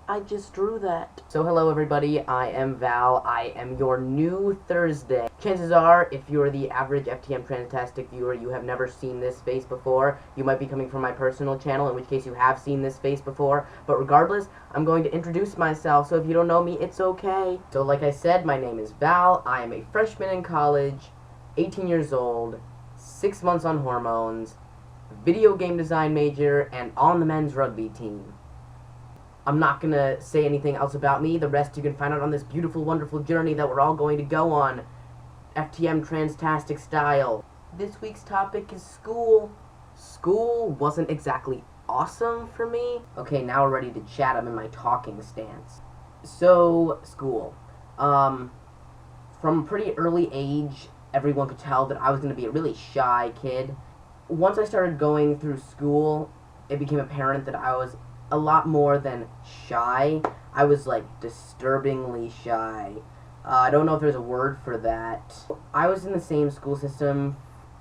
I just drew that. So hello everybody, I am Val. I am your new Thursday. Chances are, if you're the average FTM Transtastic viewer, you have never seen this face before. You might be coming from my personal channel, in which case you have seen this face before. But regardless, I'm going to introduce myself, so if you don't know me, it's okay. So like I said, my name is Val. I am a freshman in college, 18 years old, 6 months on hormones, video game design major, and on the men's rugby team. I'm not going to say anything else about me. The rest you can find out on this beautiful, wonderful journey that we're all going to go on, FTM Transtastic style. This week's topic is school. School wasn't exactly awesome for me. Okay, now we're ready to chat. I'm in my talking stance. So, school. From a pretty early age, everyone could tell that I was going to be a really shy kid. Once I started going through school, it became apparent that I was a lot more than shy. I was like disturbingly shy. I don't know if there's a word for that. I was in the same school system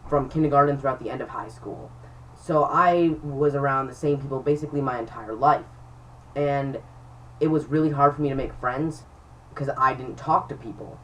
from kindergarten throughout the end of high school. So I was around the same people basically my entire life. And it was really hard for me to make friends because I didn't talk to people.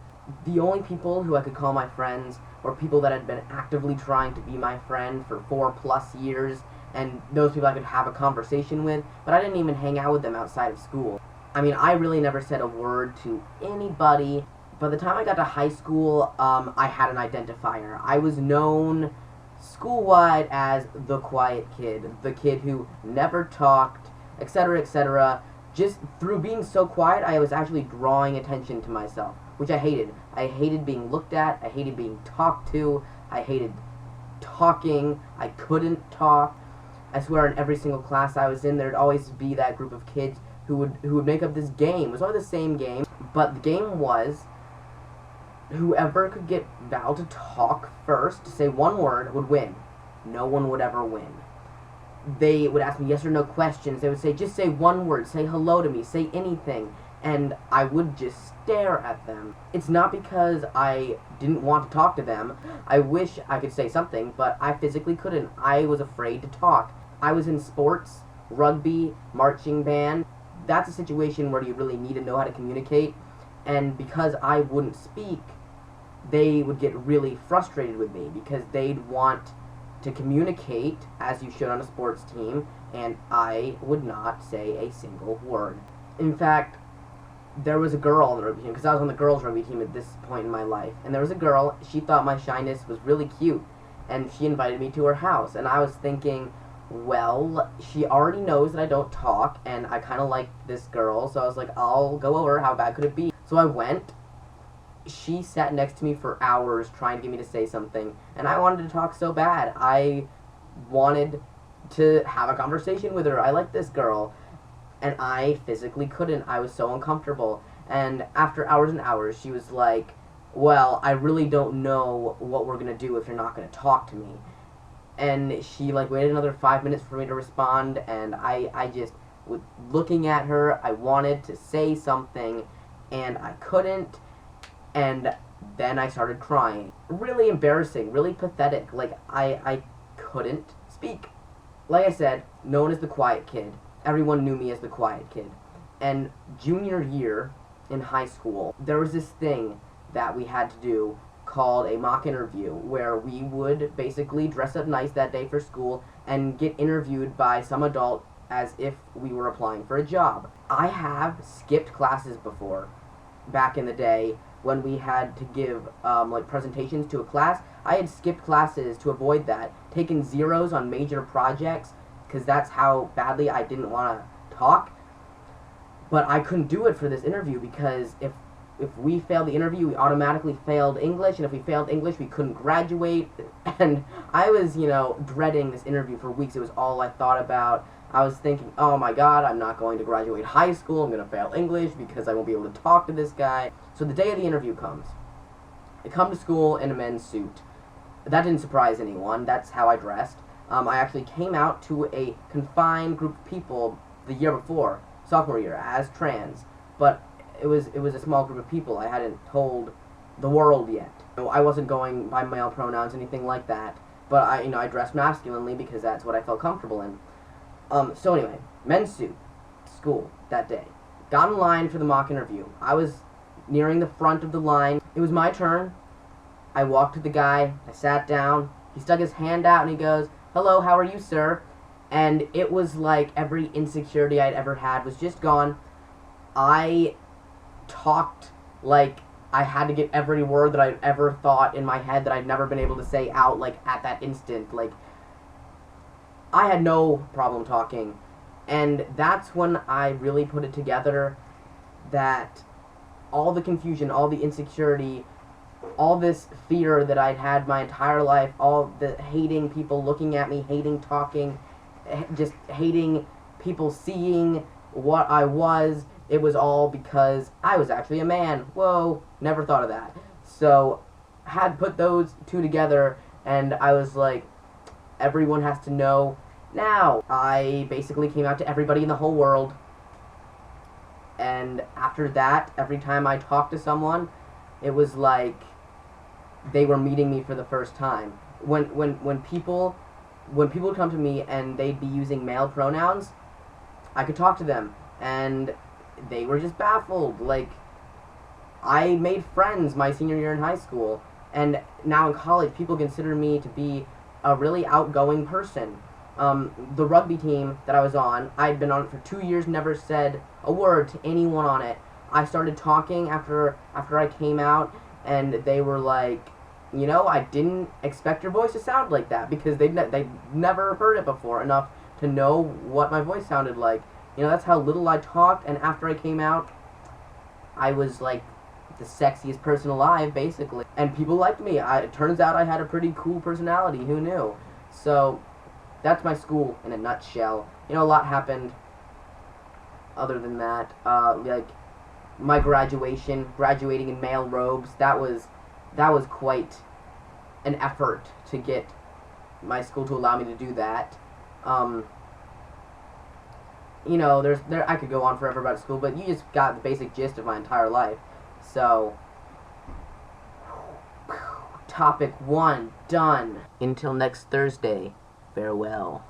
The only people who I could call my friends were people that had been actively trying to be my friend for 4+ years, and those people I could have a conversation with, but I didn't even hang out with them outside of school. I mean, I really never said a word to anybody. By the time I got to high school, I had an identifier. I was known school-wide as the quiet kid, the kid who never talked, etc., etc. Just through being so quiet, I was actually drawing attention to myself, which I hated. I hated being looked at, I hated being talked to, I hated talking, I couldn't talk. I swear in every single class I was in, there'd always be that group of kids who would make up this game. It was always the same game, but the game was whoever could get Val to talk first, to say one word, would win. No one would ever win. They would ask me yes or no questions. They would say, just say one word, say hello to me, say anything, and I would just stare at them. It's not because I didn't want to talk to them. I wish I could say something, but I physically couldn't. I was afraid to talk. I was in sports, rugby, marching band. That's a situation where you really need to know how to communicate, and because I wouldn't speak, they would get really frustrated with me because they'd want to communicate as you should on a sports team, and I would not say a single word. In fact, there was a girl on the rugby team, because I was on the girls' rugby team at this point in my life, and there was a girl, she thought my shyness was really cute, and she invited me to her house, and I was thinking, well, she already knows that I don't talk, and I kind of like this girl, so I was like, I'll go over, how bad could it be? So I went. She sat next to me for hours trying to get me to say something, and I wanted to talk so bad. I wanted to have a conversation with her. I like this girl, and I physically couldn't. I was so uncomfortable, and after hours and hours, she was like, well, I really don't know what we're gonna do if you're not gonna talk to me. And she like waited another 5 minutes for me to respond, and I just, with looking at her, I wanted to say something, and I couldn't, and then I started crying. Really embarrassing, really pathetic, like, I couldn't speak. Like I said, known as the quiet kid. Everyone knew me as the quiet kid. And junior year in high school, there was this thing that we had to do called a mock interview, where we would basically dress up nice that day for school and get interviewed by some adult as if we were applying for a job. I have skipped classes before, back in the day, when we had to give like presentations to a class. I had skipped classes to avoid that, taken zeros on major projects, because that's how badly I didn't want to talk. But I couldn't do it for this interview, because if we failed the interview, we automatically failed English, and if we failed English, we couldn't graduate. And I was, dreading this interview for weeks. It was all I thought about. I was thinking, oh my god, I'm not going to graduate high school, I'm going to fail English because I won't be able to talk to this guy. So the day of the interview comes. I come to school in a men's suit. That didn't surprise anyone. That's how I dressed. I actually came out to a confined group of people the year before, sophomore year, as trans. But it was a small group of people. I hadn't told the world yet. I wasn't going by male pronouns, anything like that. But I dressed masculinely because that's what I felt comfortable in. So anyway, men's suit, school that day. got in line for the mock interview. I was nearing the front of the line. It was my turn. I walked to the guy. I sat down. He stuck his hand out and he goes, "Hello, how are you, sir?" And it was like every insecurity I'd ever had was just gone. I talked like I had to get every word that I'd ever thought in my head that I'd never been able to say out, like, at that instant. Like, I had no problem talking. And that's when I really put it together that all the confusion, all the insecurity, all this fear that I'd had my entire life, all the hating people looking at me, hating talking, just hating people seeing what I was, it was all because I was actually a man. Whoa, never thought of that. So, had put those two together, and I was like, everyone has to know now. I basically came out to everybody in the whole world, and after that, every time I talked to someone, it was like they were meeting me for the first time. When people would come to me and they'd be using male pronouns, I could talk to them, and they were just baffled. Like, I made friends my senior year in high school, and now in college, people consider me to be a really outgoing person. The rugby team that I was on, I'd been on it for 2 years, never said a word to anyone on it. I started talking after I came out, and they were like, you know, I didn't expect your voice to sound like that, because they'd never heard it before enough to know what my voice sounded like. You know, that's how little I talked, and after I came out, I was like the sexiest person alive, basically. And people liked me. It turns out I had a pretty cool personality. Who knew? So, that's my school in a nutshell. You know, a lot happened other than that. Like, my graduating in male robes, that was quite an effort to get my school to allow me to do that. You know, I could go on forever about school, but you just got the basic gist of my entire life. So, topic 1 done. Until next Thursday, farewell.